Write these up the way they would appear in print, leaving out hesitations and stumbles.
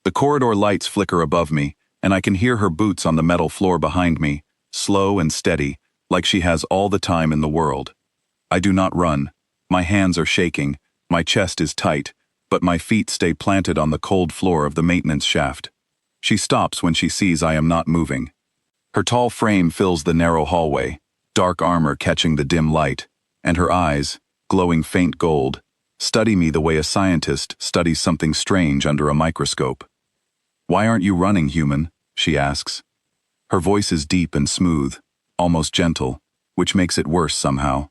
The corridor lights flicker above me, and I can hear her boots on the metal floor behind me, slow and steady, like she has all the time in the world. I do not run. My hands are shaking, my chest is tight, but my feet stay planted on the cold floor of the maintenance shaft. She stops when she sees I am not moving. Her tall frame fills the narrow hallway, dark armor catching the dim light, and her eyes, glowing faint gold, study me the way a scientist studies something strange under a microscope. "Why aren't you running, human?" she asks. Her voice is deep and smooth, almost gentle, which makes it worse somehow.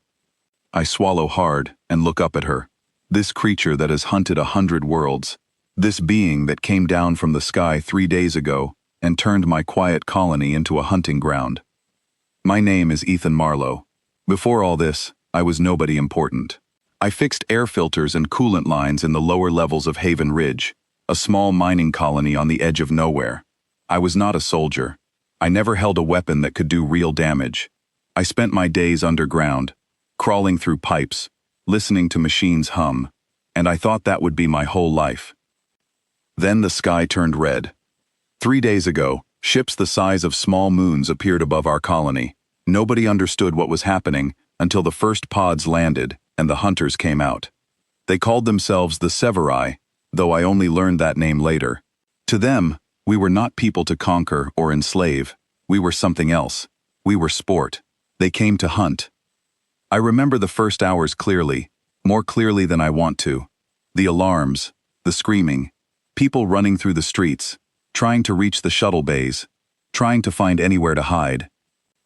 I swallow hard and look up at her. This creature that has hunted 100 worlds, this being that came down from the sky 3 days ago and turned my quiet colony into a hunting ground. My name is Ethan Marlowe. Before all this, I was nobody important. I fixed air filters and coolant lines in the lower levels of Haven Ridge, a small mining colony on the edge of nowhere. I was not a soldier. I never held a weapon that could do real damage. I spent my days underground, crawling through pipes, listening to machines hum, and I thought that would be my whole life. Then the sky turned red. 3 days ago, ships the size of small moons appeared above our colony. Nobody understood what was happening until the first pods landed and the hunters came out. They called themselves the Severi, though I only learned that name later. To them, we were not people to conquer or enslave. We were something else. We were sport. They came to hunt. I remember the first hours clearly, more clearly than I want to. The alarms, the screaming, people running through the streets, trying to reach the shuttle bays, trying to find anywhere to hide.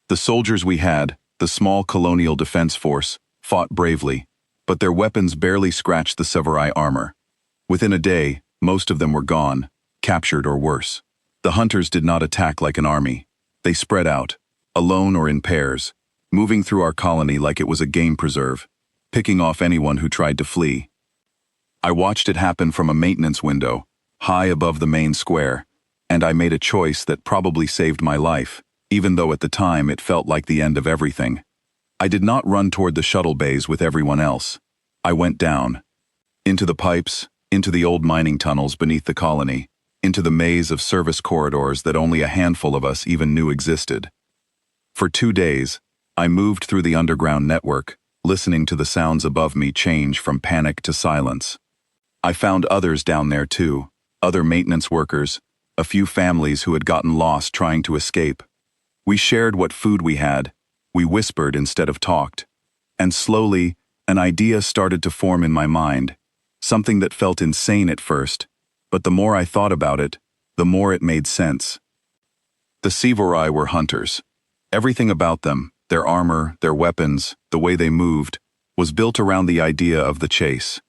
The soldiers we had, the small colonial defense force, fought bravely, but their weapons barely scratched the Severi armor. Within a day, most of them were gone, captured or worse. The hunters did not attack like an army. They spread out, alone or in pairs, moving through our colony like it was a game preserve, picking off anyone who tried to flee. I watched it happen from a maintenance window, high above the main square, and I made a choice that probably saved my life, even though at the time it felt like the end of everything. I did not run toward the shuttle bays with everyone else. I went down, into the pipes, into the old mining tunnels beneath the colony, into the maze of service corridors that only a handful of us even knew existed. For 2 days, I moved through the underground network, listening to the sounds above me change from panic to silence. I found others down there too, other maintenance workers, a few families who had gotten lost trying to escape. We shared what food we had, we whispered instead of talked, and slowly, an idea started to form in my mind, something that felt insane at first, but the more I thought about it, the more it made sense. The Severi were hunters. Everything about them, their armor, their weapons, the way they moved, was built around the idea of the chase.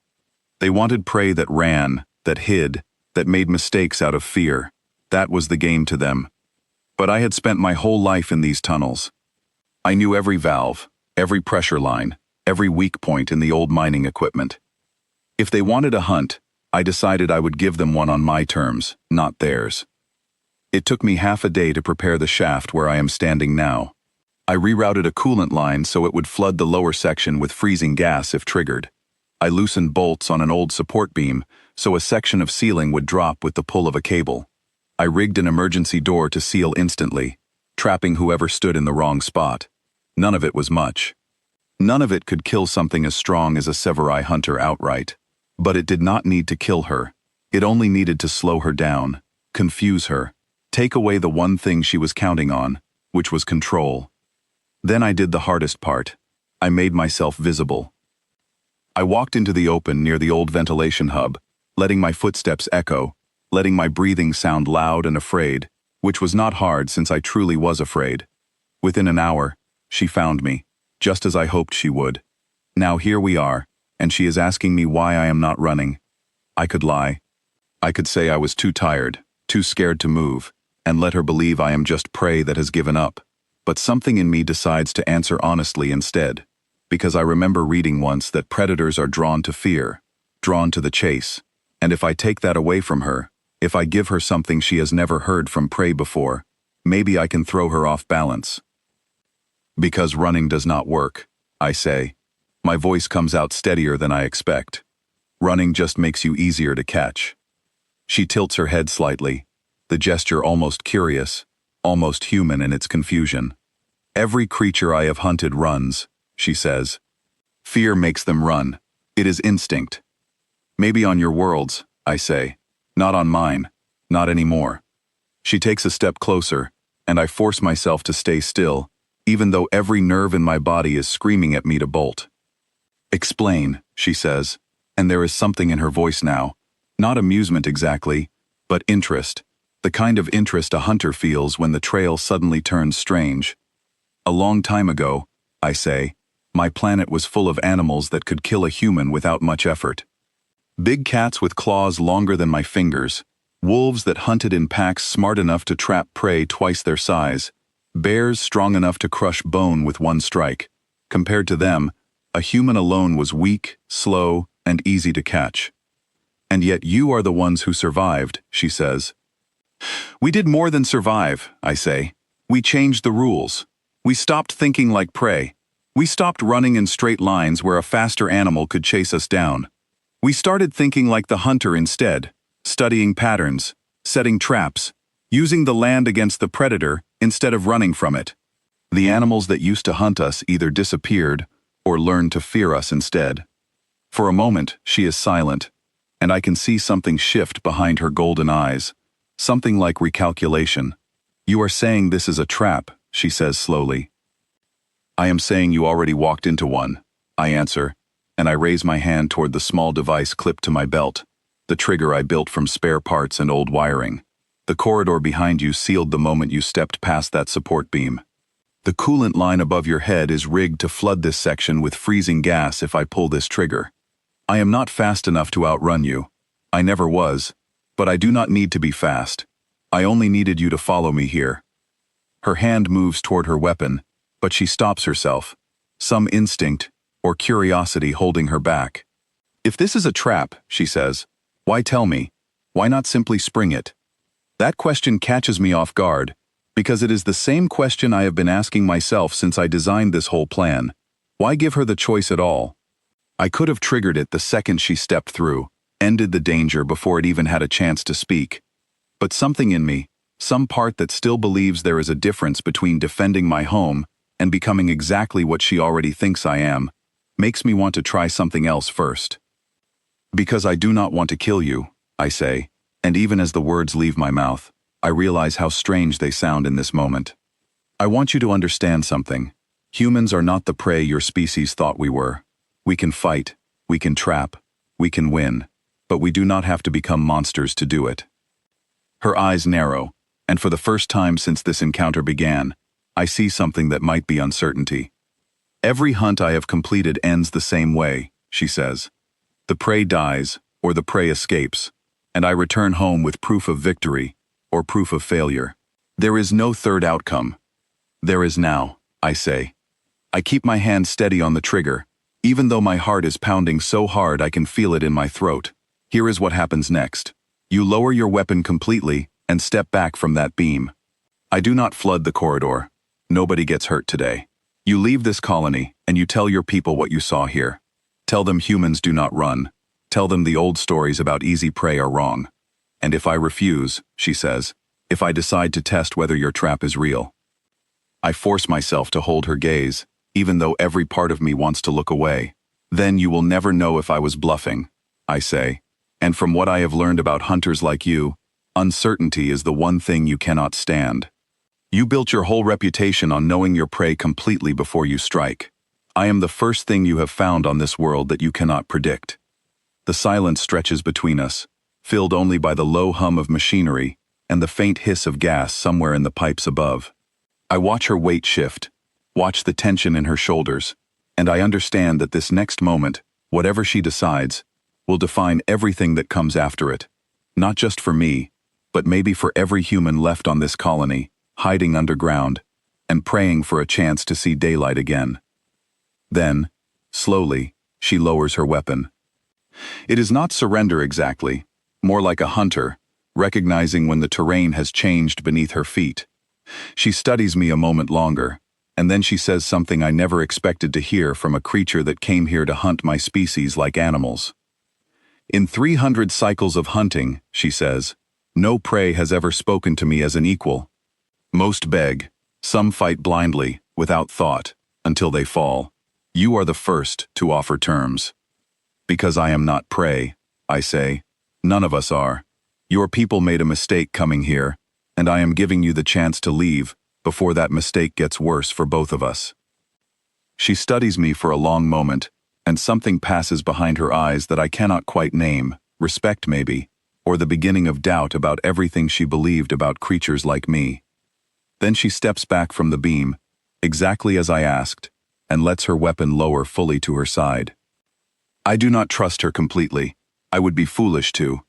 They wanted prey that ran, that hid, that made mistakes out of fear. That was the game to them. But I had spent my whole life in these tunnels. I knew every valve, every pressure line, every weak point in the old mining equipment. If they wanted a hunt, I decided I would give them one on my terms, not theirs. It took me half a day to prepare the shaft where I am standing now. I rerouted a coolant line so it would flood the lower section with freezing gas if triggered. I loosened bolts on an old support beam so a section of ceiling would drop with the pull of a cable. I rigged an emergency door to seal instantly, trapping whoever stood in the wrong spot. None of it was much. None of it could kill something as strong as a Severi hunter outright. But it did not need to kill her. It only needed to slow her down, confuse her, take away the one thing she was counting on, which was control. Then I did the hardest part. I made myself visible. I walked into the open near the old ventilation hub, letting my footsteps echo, letting my breathing sound loud and afraid, which was not hard since I truly was afraid. Within an hour, she found me, just as I hoped she would. Now here we are, and she is asking me why I am not running. I could lie. I could say I was too tired, too scared to move, and let her believe I am just prey that has given up. But something in me decides to answer honestly instead, because I remember reading once that predators are drawn to fear, drawn to the chase, and if I take that away from her, if I give her something she has never heard from prey before, maybe I can throw her off balance. Because running does not work, I say. My voice comes out steadier than I expect. Running just makes you easier to catch. She tilts her head slightly, the gesture almost curious, almost human in its confusion. Every creature I have hunted runs, she says. Fear makes them run. It is instinct. Maybe on your worlds, I say. Not on mine. Not anymore. She takes a step closer, and I force myself to stay still, even though every nerve in my body is screaming at me to bolt. Explain, she says, and there is something in her voice now. Not amusement exactly, but interest. The kind of interest a hunter feels when the trail suddenly turns strange. A long time ago, I say, my planet was full of animals that could kill a human without much effort. Big cats with claws longer than my fingers, wolves that hunted in packs smart enough to trap prey twice their size, bears strong enough to crush bone with one strike. Compared to them, a human alone was weak, slow, and easy to catch. And yet you are the ones who survived, she says. We did more than survive, I say. We changed the rules. We stopped thinking like prey. We stopped running in straight lines where a faster animal could chase us down. We started thinking like the hunter instead, studying patterns, setting traps, using the land against the predator instead of running from it. The animals that used to hunt us either disappeared or learned to fear us instead. For a moment, she is silent, and I can see something shift behind her golden eyes, something like recalculation. You are saying this is a trap, she says slowly. I am saying you already walked into one, I answer, and I raise my hand toward the small device clipped to my belt, the trigger I built from spare parts and old wiring. The corridor behind you sealed the moment you stepped past that support beam. The coolant line above your head is rigged to flood this section with freezing gas if I pull this trigger. I am not fast enough to outrun you. I never was, but I do not need to be fast. I only needed you to follow me here. Her hand moves toward her weapon, but she stops herself, some instinct or curiosity holding her back. If this is a trap, she says, why tell me? Why not simply spring it? That question catches me off guard, because it is the same question I have been asking myself since I designed this whole plan. Why give her the choice at all? I could have triggered it the second she stepped through, ended the danger before it even had a chance to speak. But something in me, some part that still believes there is a difference between defending my home and becoming exactly what she already thinks I am, makes me want to try something else first. Because I do not want to kill you, I say, and even as the words leave my mouth, I realize how strange they sound in this moment. I want you to understand something. Humans are not the prey your species thought we were. We can fight, we can trap, we can win, but we do not have to become monsters to do it. Her eyes narrow, and for the first time since this encounter began, I see something that might be uncertainty. Every hunt I have completed ends the same way, she says. The prey dies, or the prey escapes, and I return home with proof of victory, or proof of failure. There is no third outcome. There is now, I say. I keep my hand steady on the trigger, even though my heart is pounding so hard I can feel it in my throat. Here is what happens next. You lower your weapon completely and step back from that beam. I do not flood the corridor. Nobody gets hurt today. You leave this colony and you tell your people what you saw here. Tell them humans do not run. Tell them the old stories about easy prey are wrong. And if I refuse, she says, if I decide to test whether your trap is real. I force myself to hold her gaze, even though every part of me wants to look away. Then you will never know if I was bluffing, I say. And from what I have learned about hunters like you, uncertainty is the one thing you cannot stand. You built your whole reputation on knowing your prey completely before you strike. I am the first thing you have found on this world that you cannot predict. The silence stretches between us, filled only by the low hum of machinery and the faint hiss of gas somewhere in the pipes above. I watch her weight shift, watch the tension in her shoulders, and I understand that this next moment, whatever she decides, will define everything that comes after it. Not just for me, but maybe for every human left on this colony, hiding underground, and praying for a chance to see daylight again. Then, slowly, she lowers her weapon. It is not surrender exactly, more like a hunter, recognizing when the terrain has changed beneath her feet. She studies me a moment longer, and then she says something I never expected to hear from a creature that came here to hunt my species like animals. In 300 cycles of hunting, she says, no prey has ever spoken to me as an equal. Most beg, some fight blindly, without thought, until they fall. You are the first to offer terms. Because I am not prey, I say. None of us are. Your people made a mistake coming here, and I am giving you the chance to leave before that mistake gets worse for both of us. She studies me for a long moment, and something passes behind her eyes that I cannot quite name, respect maybe, or the beginning of doubt about everything she believed about creatures like me. Then she steps back from the beam, exactly as I asked, and lets her weapon lower fully to her side. I do not trust her completely. I would be foolish to.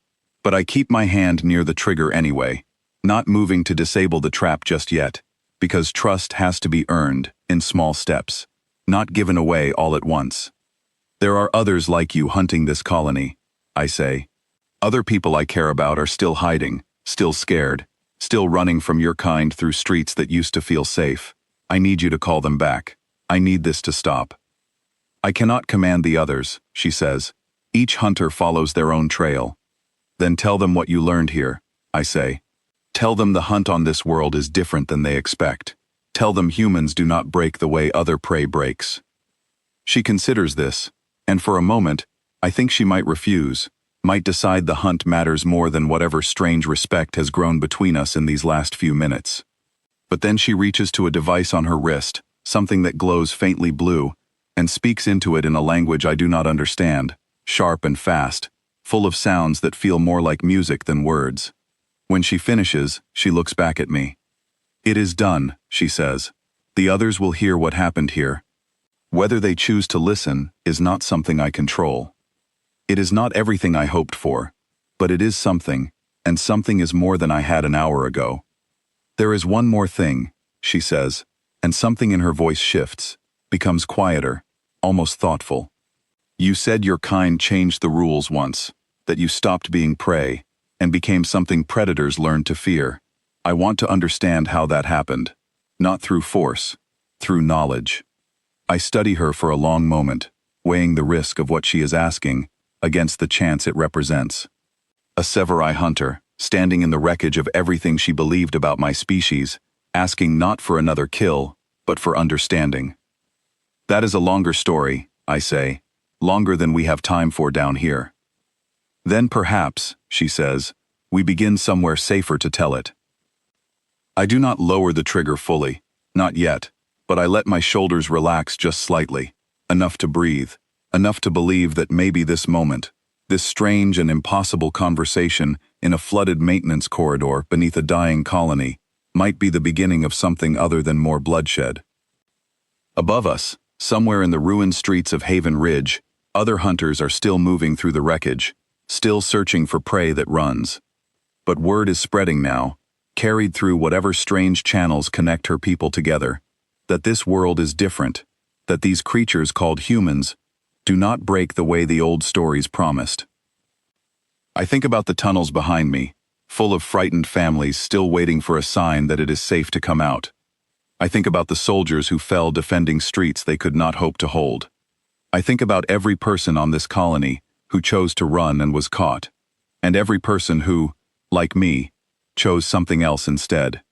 But I keep my hand near the trigger anyway, not moving to disable the trap just yet, because trust has to be earned in small steps, not given away all at once. There are others like you hunting this colony, I say. Other people I care about are still hiding, still scared, still running from your kind through streets that used to feel safe. I need you to call them back. I need this to stop. I cannot command the others, she says. Each hunter follows their own trail. Then tell them what you learned here, I say. Tell them the hunt on this world is different than they expect. Tell them humans do not break the way other prey breaks. She considers this, and for a moment, I think she might refuse, might decide the hunt matters more than whatever strange respect has grown between us in these last few minutes. But then she reaches to a device on her wrist, something that glows faintly blue, and speaks into it in a language I do not understand, sharp and fast, full of sounds that feel more like music than words. When she finishes, she looks back at me. It is done, she says. The others will hear what happened here. Whether they choose to listen is not something I control. It is not everything I hoped for, but it is something, and something is more than I had an hour ago. There is one more thing, she says, and something in her voice shifts, becomes quieter, almost thoughtful. You said your kind changed the rules once, that you stopped being prey, and became something predators learned to fear. I want to understand how that happened. Not through force, through knowledge. I study her for a long moment, weighing the risk of what she is asking against the chance it represents. A Severai hunter, standing in the wreckage of everything she believed about my species, asking not for another kill, but for understanding. That is a longer story, I say, longer than we have time for down here. Then perhaps, she says, we begin somewhere safer to tell it. I do not lower the trigger fully, not yet, but I let my shoulders relax just slightly, enough to breathe, enough to believe that maybe this moment, this strange and impossible conversation in a flooded maintenance corridor beneath a dying colony, might be the beginning of something other than more bloodshed. Above us, somewhere in the ruined streets of Haven Ridge, other hunters are still moving through the wreckage, still searching for prey that runs. But word is spreading now, carried through whatever strange channels connect her people together, that this world is different, that these creatures called humans do not break the way the old stories promised. I think about the tunnels behind me, full of frightened families still waiting for a sign that it is safe to come out. I think about the soldiers who fell defending streets they could not hope to hold. I think about every person on this colony who chose to run and was caught, and every person who, like me, chose something else instead.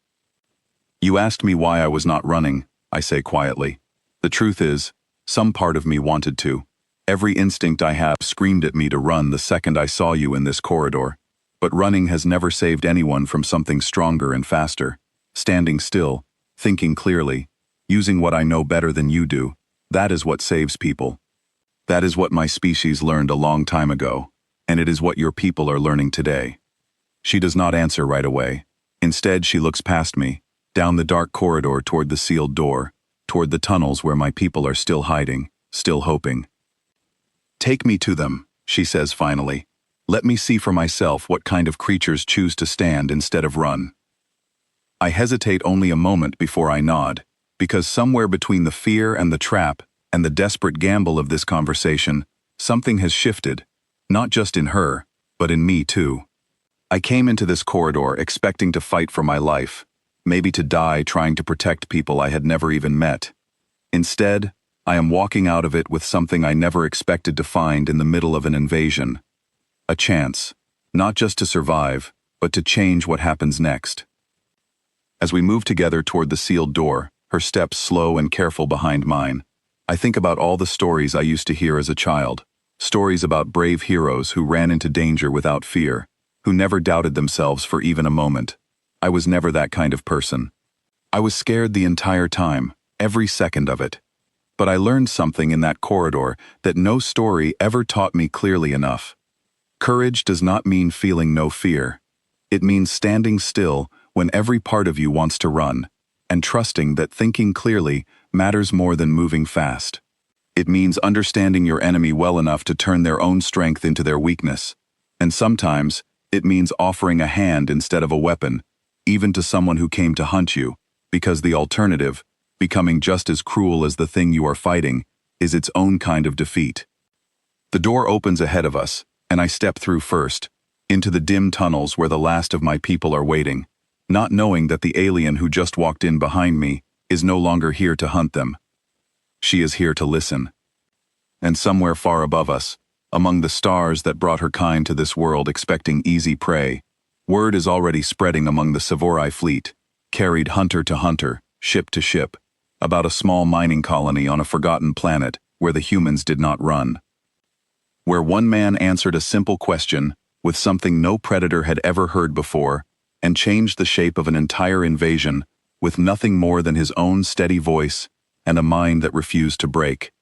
You asked me why I was not running, I say quietly. The truth is, some part of me wanted to. Every instinct I have screamed at me to run the second I saw you in this corridor, but running has never saved anyone from something stronger and faster. Standing still, thinking clearly, using what I know better than you do, that is what saves people. That is what my species learned a long time ago, and it is what your people are learning today. She does not answer right away. Instead, she looks past me, down the dark corridor toward the sealed door, toward the tunnels where my people are still hiding, still hoping. Take me to them, she says finally. Let me see for myself what kind of creatures choose to stand instead of run. I hesitate only a moment before I nod, because somewhere between the fear and the trap and the desperate gamble of this conversation, something has shifted, not just in her, but in me too. I came into this corridor expecting to fight for my life, maybe to die trying to protect people I had never even met. Instead, I am walking out of it with something I never expected to find in the middle of an invasion. A chance, not just to survive, but to change what happens next. As we move together toward the sealed door, her steps slow and careful behind mine, I think about all the stories I used to hear as a child. Stories about brave heroes who ran into danger without fear, who never doubted themselves for even a moment. I was never that kind of person. I was scared the entire time, every second of it. But I learned something in that corridor that no story ever taught me clearly enough. Courage does not mean feeling no fear. It means standing still when every part of you wants to run, and trusting that thinking clearly matters more than moving fast. It means understanding your enemy well enough to turn their own strength into their weakness. And sometimes, it means offering a hand instead of a weapon, even to someone who came to hunt you, because the alternative, becoming just as cruel as the thing you are fighting, is its own kind of defeat. The door opens ahead of us, and I step through first, into the dim tunnels where the last of my people are waiting, not knowing that the alien who just walked in behind me is no longer here to hunt them. She is here to listen. And somewhere far above us, among the stars that brought her kind to this world expecting easy prey, word is already spreading among the Savorai fleet, carried hunter to hunter, ship to ship, about a small mining colony on a forgotten planet where the humans did not run. Where one man answered a simple question with something no predator had ever heard before and changed the shape of an entire invasion with nothing more than his own steady voice and a mind that refused to break.